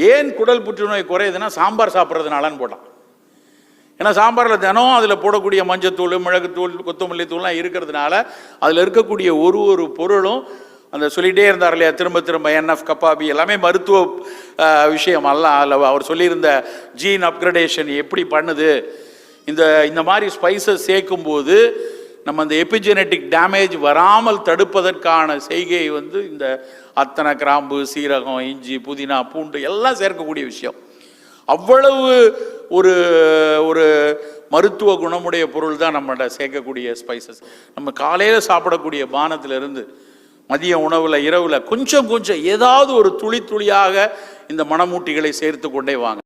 ஏன் குடல் புற்றுநோய் குறையுதுன்னா சாம்பார் சாப்பிட்றதுனாலன்னு போட்டான். ஏன்னா சாம்பாரில் தினம் அதில் போடக்கூடிய மஞ்சத்தூள், மிளகுத்தூள், கொத்தமல்லி தூள்லாம் இருக்கிறதுனால அதில் இருக்கக்கூடிய ஒரு பொருளும் அந்த சொல்லிகிட்டே இருந்தார் இல்லையா, திரும்ப திரும்ப NF கப்பாபி எல்லாமே மருத்துவ விஷயம் அல்ல. அதில் அவர் சொல்லியிருந்த ஜீன் அப்கிரடேஷன் எப்படி பண்ணுது, இந்த மாதிரி ஸ்பைசஸ் சேர்க்கும்போது நம்ம அந்த எபிஜெனட்டிக் டேமேஜ் வராமல் தடுப்பதற்கான செய்கை இந்த அத்தனை, கிராம்பு, சீரகம், இஞ்சி, புதினா, பூண்டு எல்லாம் சேர்க்கக்கூடிய விஷயம். அவ்வளவு ஒரு மருத்துவ குணமுடைய பொருள் தான் நம்மகிட்ட சேர்க்கக்கூடிய ஸ்பைசஸ். நம்ம காலையில் சாப்பிடக்கூடிய பானத்திலிருந்து மதிய உணவில், இரவில் கொஞ்சம் ஏதாவது ஒரு துளி துளியாக இந்த மணமூட்டிகளை சேர்த்து கொண்டே வாங்க.